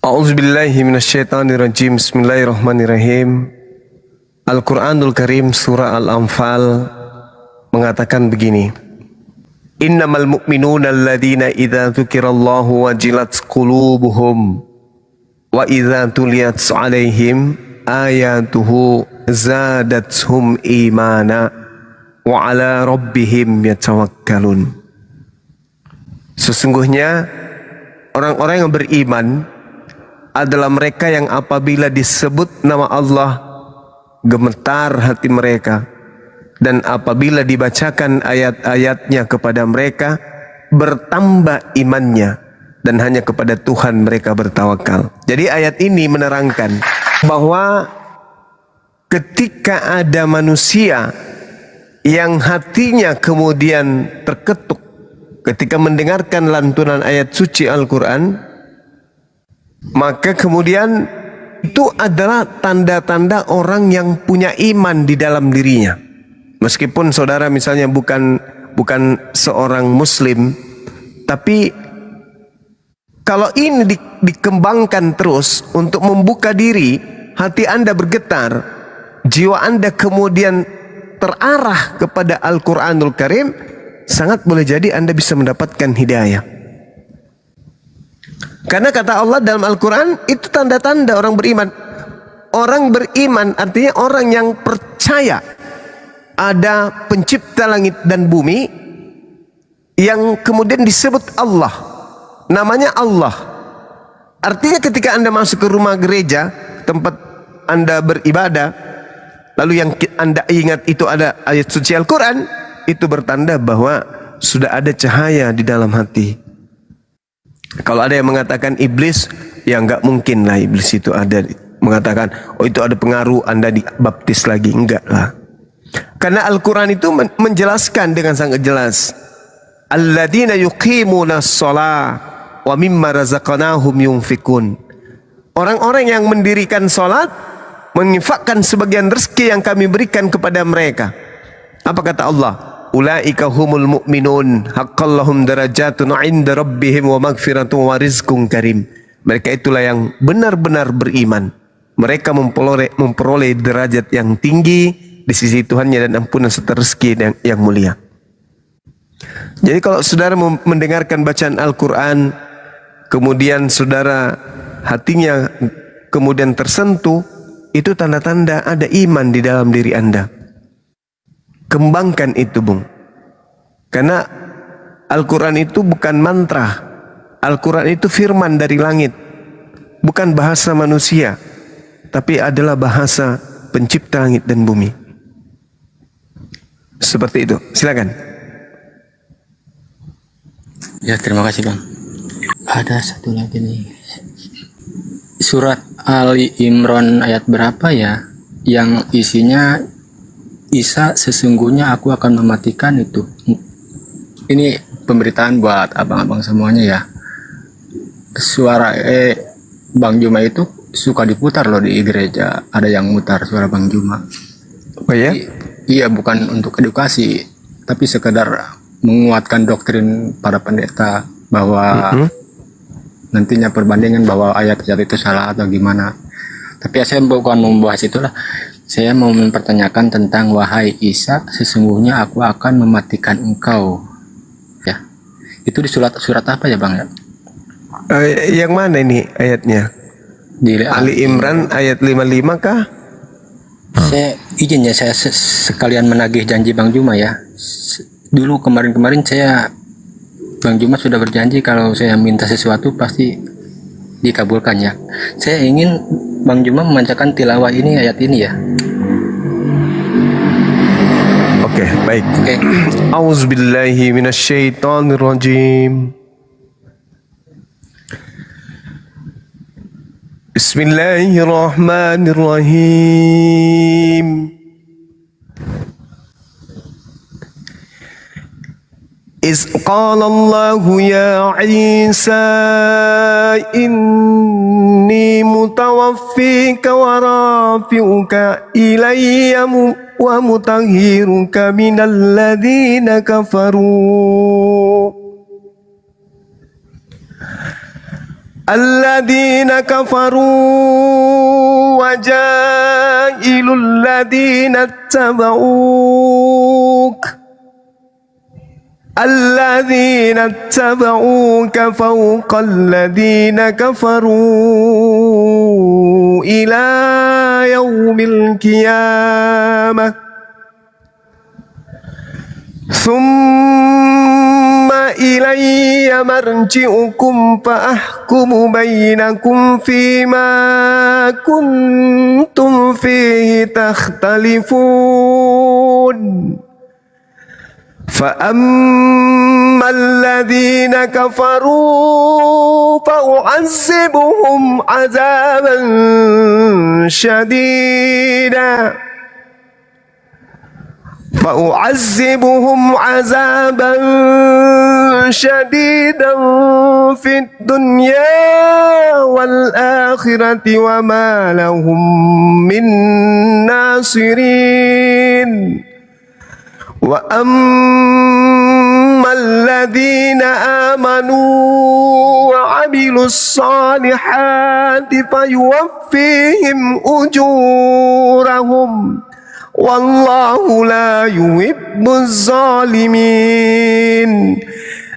A'udzubillahi minasyaitonirrajim. Bismillahirrahmanirrahim. Al-Quranul Karim surah Al-Anfal mengatakan begini. Innamal mu'minuna alladhina idza dzukirallahu wajilat qulubuhum wa idza tuliyat 'alaihim ayatuhu zadatuhum imana wa 'ala rabbihim yatawakkalun. Sesungguhnya orang-orang yang beriman adalah mereka yang apabila disebut nama Allah gemetar hati mereka, dan apabila dibacakan ayat-ayatnya kepada mereka bertambah imannya, dan hanya kepada Tuhan mereka bertawakal. Jadi ayat ini menerangkan bahwa ketika ada manusia yang hatinya kemudian terketuk ketika mendengarkan lantunan ayat suci Al-Quran, maka kemudian itu adalah tanda-tanda orang yang punya iman di dalam dirinya. Meskipun saudara misalnya bukan seorang muslim, tapi kalau ini dikembangkan terus untuk membuka diri, hati Anda bergetar, jiwa Anda kemudian terarah kepada Al-Quranul Karim, sangat boleh jadi Anda bisa mendapatkan hidayah. Karena kata Allah dalam Al-Quran, itu tanda-tanda orang beriman. Orang beriman artinya orang yang percaya ada pencipta langit dan bumi yang kemudian disebut Allah. Namanya Allah. Artinya ketika Anda masuk ke rumah gereja, tempat Anda beribadah, lalu yang Anda ingat itu ada ayat suci Al-Quran, itu bertanda bahwa sudah ada cahaya di dalam hati. Kalau ada yang mengatakan iblis, ya nggak mungkin lah iblis itu ada. Mengatakan, oh itu ada pengaruh Anda dibaptis lagi. Enggak lah. Karena Al-Quran itu menjelaskan dengan sangat jelas. Alladzina yuqimunas shalah wa mimma razaqnahum yunfikun. Orang-orang yang mendirikan salat, menginfakkan sebagian rezeki yang kami berikan kepada mereka. Apa kata Allah? Ulaika humul mu'minun haqqallahum darajatun 'inda rabbihim wa maghfiratun wa rizqun karim. Mereka itulah yang benar-benar beriman. Mereka memperoleh derajat yang tinggi di sisi Tuhannya dan ampunan serta rezeki yang mulia. Jadi kalau saudara mendengarkan bacaan Al-Quran, kemudian saudara hatinya kemudian tersentuh, itu tanda-tanda ada iman di dalam diri Anda. Kembangkan itu, Bung. Karena Al-Quran itu bukan mantra. Al-Quran itu firman dari langit. Bukan bahasa manusia, tapi adalah bahasa pencipta langit dan bumi. Seperti itu. Silakan. Ya, terima kasih, Bang. Ada satu lagi nih. Surat Ali Imran ayat berapa ya? Yang isinya Isa, sesungguhnya aku akan mematikan itu. Ini pemberitaan buat abang-abang semuanya ya. Suara Bang Juma itu suka diputar loh di gereja. Ada yang mutar suara Bang Juma. Oh ya? Iya, bukan untuk edukasi, tapi sekedar menguatkan doktrin para pendeta bahwa nantinya perbandingan bahwa ayat-ayat itu salah atau gimana. Tapi saya bukan membahas itulah. Saya mau mempertanyakan tentang wahai Isa, sesungguhnya aku akan mematikan engkau. Ya. Itu di surat apa ya, Bang ya? Yang mana ini ayatnya? Di Ali Imran ayat 55 kah? Saya izin ya, saya sekalian menagih janji Bang Juma ya. Dulu kemarin saya Bang Juma sudah berjanji kalau saya minta sesuatu pasti dikabulkan ya. Saya ingin Bang Juma membacakan tilawah ini, ayat ini ya. Oke, baik. Oke. Auzubillahi minasyaitonirrajim. Bismillahirrahmanirrahim. إذ قال الله يا عيسى إني متوفيك ورافعك إلي ومطهرك من الذين كفروا الذين كفروا وجائل الذين اتبعوك فوق الذين كفروا إلى يوم القيامة ثم إلي مرجعكم فأحكم بينكم فيما كنتم فيه تختلفون فأما الذين كفروا فأعذبهم عذابا شديدا في الدنيا والآخرة وما لهم من ناصرين وأما الذين آمنوا وعملوا الصالحات فيوفيهم أجورهم والله لا يحب الظالمين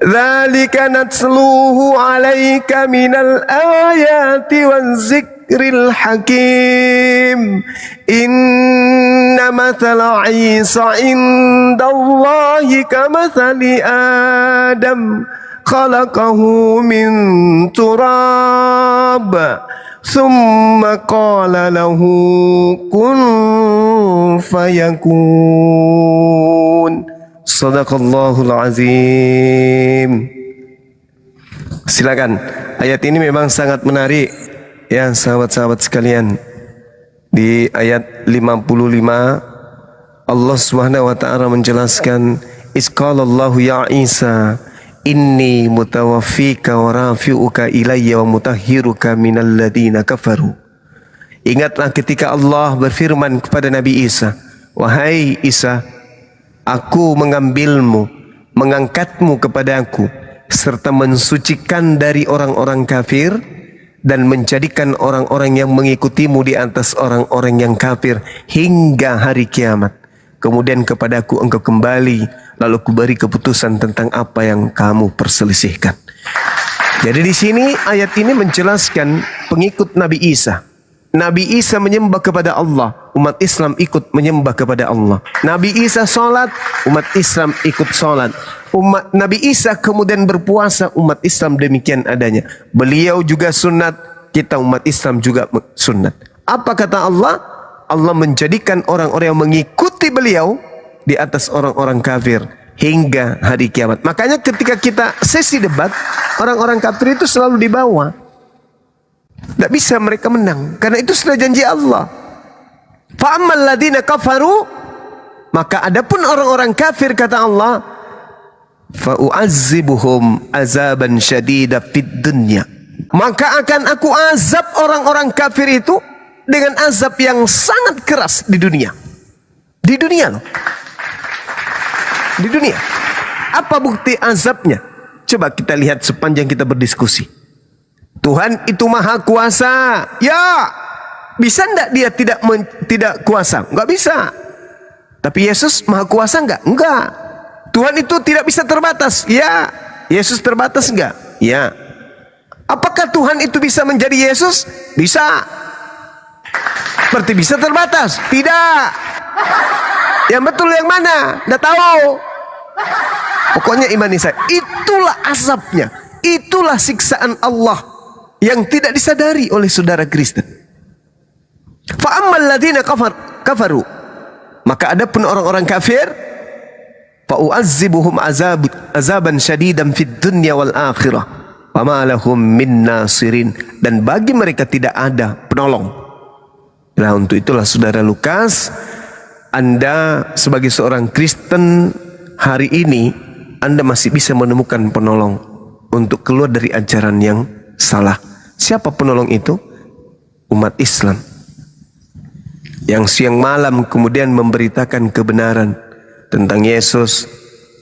ذلك نتلوه عليك من الآيات والذكر الحكيم إن مثل عيسى عند الله كمثل آدم خلقه من تراب ثم قال له كن فيكون Sadaqallahul azim. Silakan. Ayat ini memang sangat menarik ya sahabat-sahabat sekalian. Di ayat 55 Allah Subhanahu wa taala menjelaskan isqalallahu ya Isa inni mutawaffika wa rafi'uka ilayya wa mutahhiruka minal ladina kafaru. Ingatlah ketika Allah berfirman kepada Nabi Isa, wahai Isa, aku mengambilmu, mengangkatmu kepadaku, serta mensucikan dari orang-orang kafir dan menjadikan orang-orang yang mengikutimu di atas orang-orang yang kafir hingga hari kiamat. Kemudian kepadaku engkau kembali, lalu kuberi keputusan tentang apa yang kamu perselisihkan. Jadi di sini ayat ini menjelaskan pengikut Nabi Isa. Nabi Isa menyembah kepada Allah, umat Islam ikut menyembah kepada Allah. Nabi Isa sholat, umat Islam ikut sholat. Umat Nabi Isa kemudian berpuasa, umat Islam demikian adanya. Beliau juga sunat, kita umat Islam juga sunat. Apa kata Allah? Allah menjadikan orang-orang yang mengikuti beliau di atas orang-orang kafir hingga hari kiamat. Makanya ketika kita sesi debat, orang-orang kafir itu selalu di bawah. Tidak bisa mereka menang, karena itu sudah janji Allah. Fa'ammal ladina kafaru, maka adapun orang-orang kafir kata Allah, fa'u'azzibuhum azaban syadida fid dunya, maka akan aku azab orang-orang kafir itu dengan azab yang sangat keras di dunia. Di dunia loh. Di dunia. Apa bukti azabnya? Coba kita lihat sepanjang kita berdiskusi. Tuhan itu maha kuasa. Ya, bisa enggak dia tidak kuasa? Enggak bisa. Tapi Yesus maha kuasa enggak? Enggak. Tuhan itu tidak bisa terbatas. Ya. Yesus terbatas enggak? Ya. Apakah Tuhan itu bisa menjadi Yesus? Bisa. Berarti bisa terbatas? Tidak. Yang betul yang mana? Enggak tahu. Pokoknya imani saya. Itulah azabnya. Itulah siksaan Allah yang tidak disadari oleh saudara Kristen. Fa'ammal ladina kafaru, maka adapun orang-orang kafir, fa'u'azzibuhum azaban syadidan fid dunya wal akhirah wa ma lahum min nasirin, dan bagi mereka tidak ada penolong. Nah, untuk itulah saudara Lukas, Anda sebagai seorang Kristen hari ini, Anda masih bisa menemukan penolong untuk keluar dari ajaran yang salah. Siapa penolong itu? Umat Islam yang siang malam kemudian memberitakan kebenaran tentang Yesus,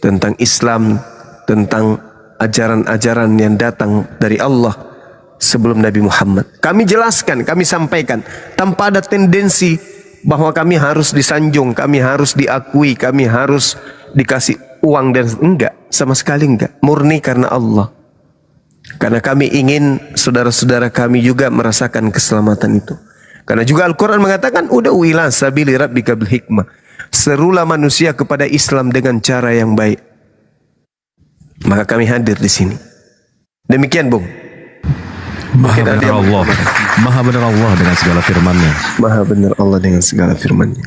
tentang Islam, tentang ajaran-ajaran yang datang dari Allah, sebelum Nabi Muhammad. Kami jelaskan, kami sampaikan tanpa ada tendensi bahwa kami harus disanjung, kami harus diakui, kami harus dikasih uang dan enggak, sama sekali enggak. Murni karena Allah. Karena kami ingin saudara-saudara kami juga merasakan keselamatan itu. Karena juga Al-Quran mengatakan, ud'u ila sabili rabbika bil hikmah. Serulah manusia kepada Islam dengan cara yang baik. Maka kami hadir di sini. Demikian, Bung. Maha benar Allah. Maha benar Allah dengan segala firman-Nya. Maha benar Allah dengan segala firman-Nya.